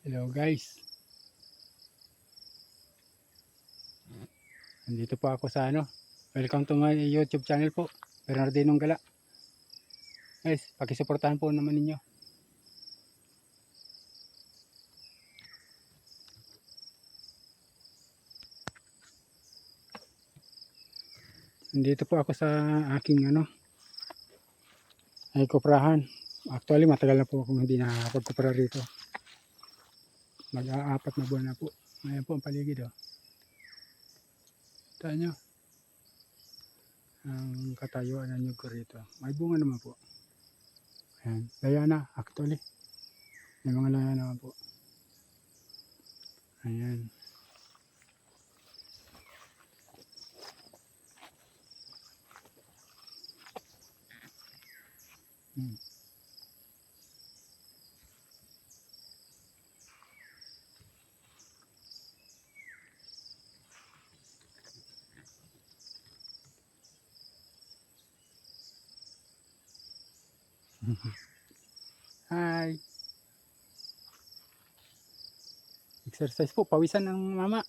Hello guys, nandito po ako sa welcome to my YouTube channel po, Bernardinong Gala. Guys, pakisuportahan po naman ninyo. Nandito po ako sa aking ay kuprahan. Actually matagal na po akong hindi nakapagkupra rito. Mag-aapat na buwan na po. Ngayon po ang paligid Taan nyo, ang katayuan ng nyug ko rito. May bunga naman po. Ayan, layana actually. May mga layana naman po. Ayan. Hi. Exercise po, pawisan ng mama.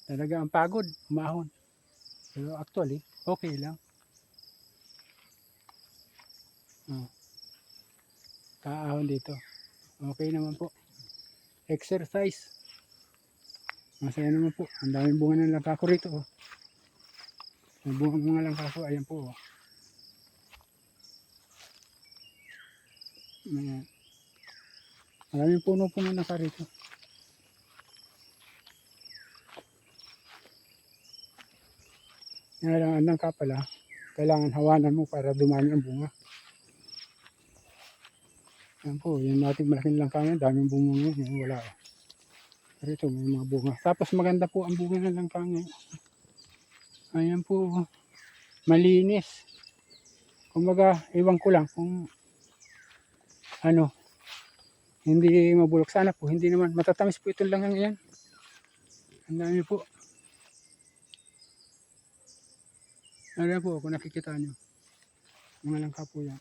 Talaga ang pagod, umahon. Pero actually, okay lang. Kaahon dito. Okay naman po. Exercise. Masaya naman po. Ang daming bunga ng langka ko rito. Ang bunga mga langka ko, ayan po. Ayan. Maraming puno-puno na ka rito. Yan lang ka pala. Kailangan hawanan mo para dumami ang bunga. Ayan po, yung nating malaking langka yan, daming bunga ngayon. Wala. Pero ito, may mga bunga. Tapos maganda po ang bunga ng langka ngayon. Ayan po, malinis. Kumbaga, iwan ko lang kung hindi mabulok. Sana po, hindi naman matatamis po itong langang yan. Ang dami po. Ayan po, kung nakikita nyo. Mga langka po yan.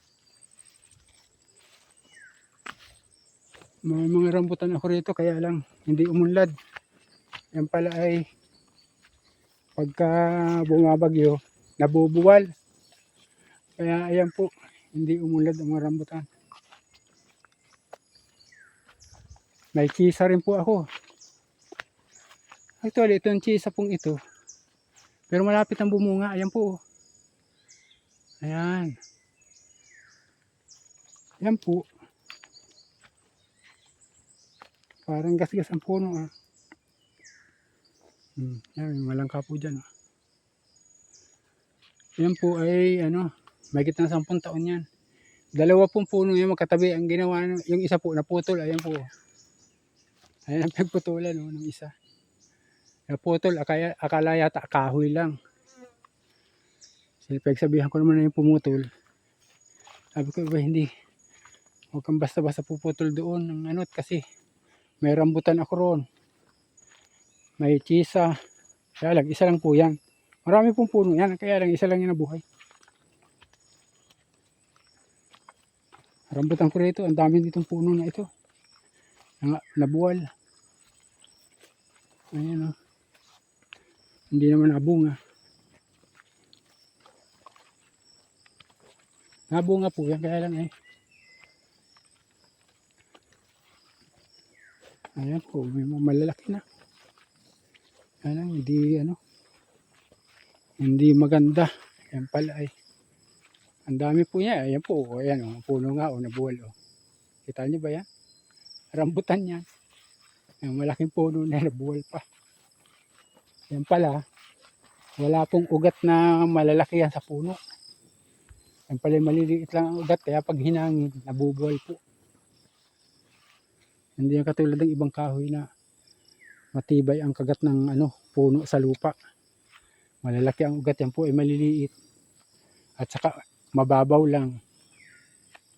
Mga rambutan ako rito, kaya lang hindi umunlad. Yan pala ay pagka bumabagyo, nabubuwal. Kaya ayan po, hindi umunlad ang mga rambutan. May chisa rin po ako. Actually, ito yung chisa pong ito. Pero malapit ang bumunga, ayan po. Ayan. Ayan po. Parang gasgas ang puno Yan, may malangka po dyan Yan po ay mahigit na 10 taon yan. Dalawa pong puno yan magkatabi. Ang ginawa, yung isa po naputol. Ayan po. Ayan ang pagputulan ng isa. Naputol. Akala yata kahoy lang. Pagsabihan ko naman na yung pumutol. Sabi ko ba hindi. Huwag kang basta-basta puputol doon ng kasi may rambutan ako roon. May chisa. Kaya lang, isa lang po yan. Marami pong puno yan. Kaya lang, isa lang yung nabuhay. Rambutan ko rito. Ang dami ditong puno na ito. Nabuwal. Ayan Hindi naman nabunga. Nabunga po yan. Kaya lang Ayan po. May malalaki na. Kaya lang, hindi maganda. Ayan pala ang dami po niya. Ayan po. Ayan puno nga nabuwal Kita niyo ba yan? Rambutan yan. Yung malaking puno na nabuwal pa. Yan pala, wala pong ugat na malalaki yan sa puno. Yan pala maliliit lang ang ugat, kaya pag hinangin, nabubuwal po. Hindi yan katulad ng ibang kahoy na matibay ang kagat ng puno sa lupa. Malalaki ang ugat, yan po ay maliliit. At saka mababaw lang.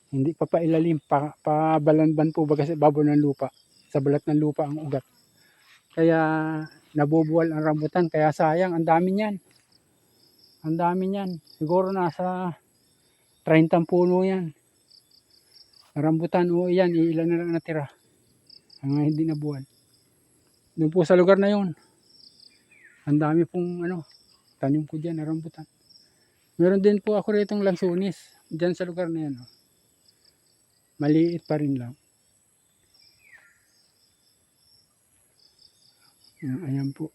Hindi pa pailalim, pabalanban po baga sa babaw ng lupa. Sa balat ng lupa ang ugat. Kaya nabubuwal ang rambutan, kaya sayang, ang dami niyan. Ang dami niyan. Siguro nasa 30 puno yan. Rambutan, yan, ilan na lang natira. Hanggang hindi na buwan. Doon po sa lugar na yon, ang dami pong tanim ko dyan na rambutan. Meron din po ako rito ng lansunis dyan sa lugar na yan. Maliit pa rin lang. Ayan po.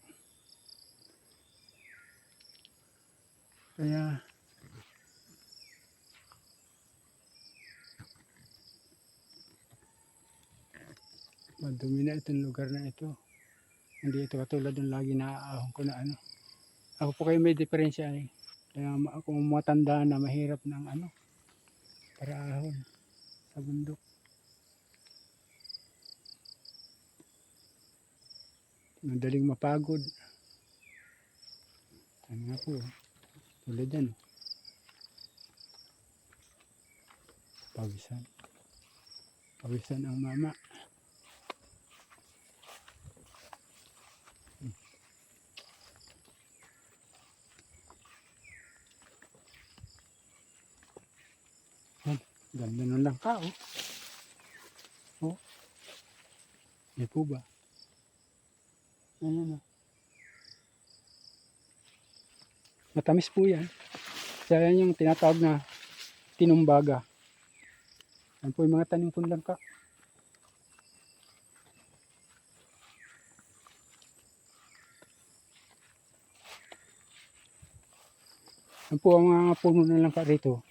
Kaya madumi na itong lugar na ito. Hindi ito katulad ng lagi naaahon ko na Ako po kayo may diferensya eh. Kaya kung matanda na mahirap ng para ahon sa bundok. Madaling mapagod. Ano nga po, tulad yan. Pawisan. Pawisan ang mama. Ganda ng langka oh. Di po ba? Ayan Matamis po yan. Kaya yan yung tinatawag na tinumbaga. Yan po yung mga tanim kong langka. Yan po ang mga puno ng langka rito.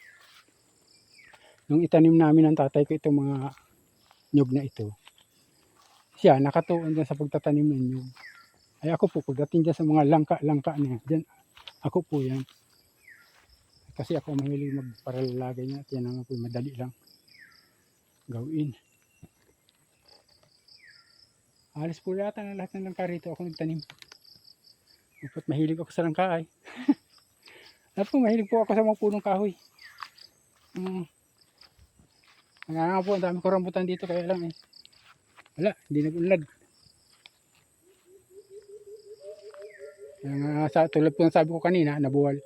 Nung itanim namin ng tatay ko itong mga nyug na ito, siya nakatuon dyan sa pagtatanim ng nyug. Ay ako po, pagdating dyan sa mga langka na dyan, ako po yan. Kasi ako mahilig magparalalagay niya at yan naman po madali lang gawin. Alis po yata na lahat ng langka rito ako nagtanim. Dapat mahilig ako sa langka ay. Dapat po mahilig po ako sa mga punong kahoy. Kaya nga po, ang dami ko rambutan dito kaya lang wala, hindi nag-unlad. Kaya nga, tulad po ng sabi ko kanina, nabuwal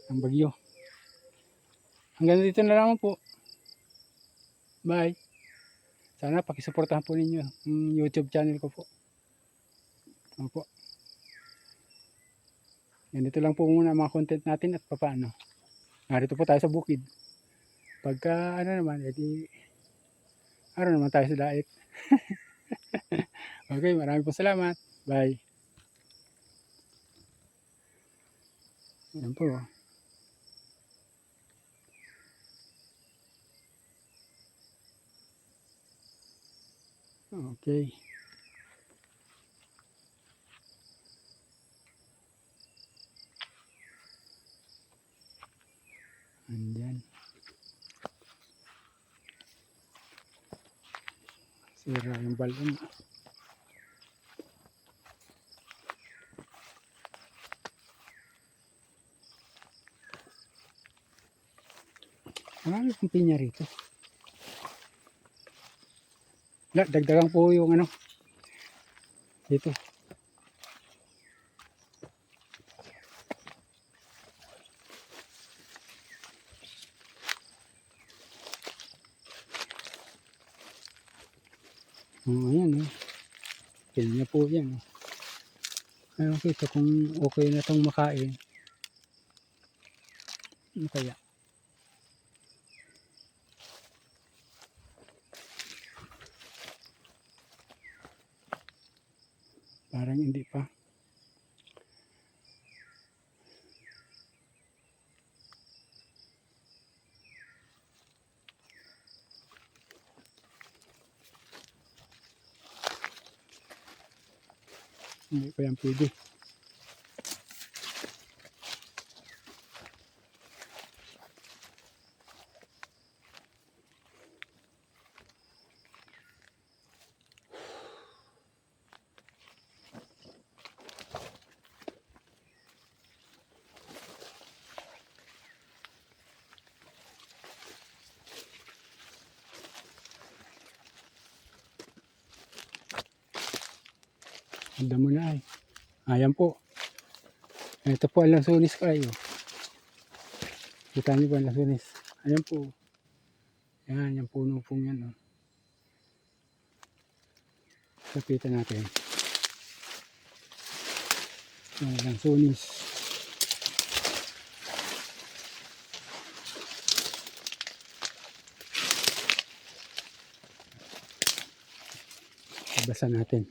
ang bagyo. Hanggang dito na lang po. Bye. Sana pakisuportahan po ninyo yung YouTube channel ko po. Opo. Ganito lang po muna mga content natin at papaano. Narito po tayo sa bukid. Pagka naman, naman tayo sa daet. Okay, maraming po salamat. Bye. Yan po. Okay. Andyan. Sira yung balon. Marami pong pinya rito. Dagdagan po yung dito. Ayan pinya po yan. Ayun kita kung okay na itong makain. Ano kaya? Parang hindi pa. Hindi pa yan pwede. Handa mo na Ayan po. Ito po ang lansunis kayo. Kita niyo ba ang lansunis? Ayan po. Yan, yung puno pong yan. Lapitan natin. Lansones. Basa natin.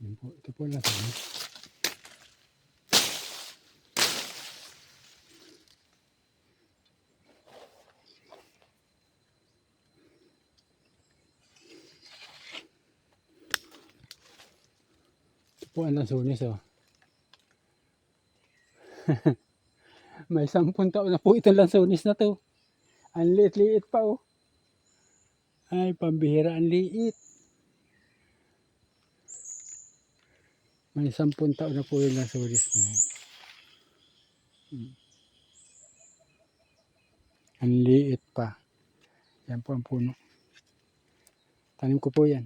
Yan po, ito po lang. Ito po ang lansones, oh. May 10 taon na po itong lansones na to. Ang liit-liit pa, oh. Ay, pambihira, ang liit. May 10 taon na po yung lansones na yan. Ang liit pa. Yan po ang puno. Tanim ko po yan.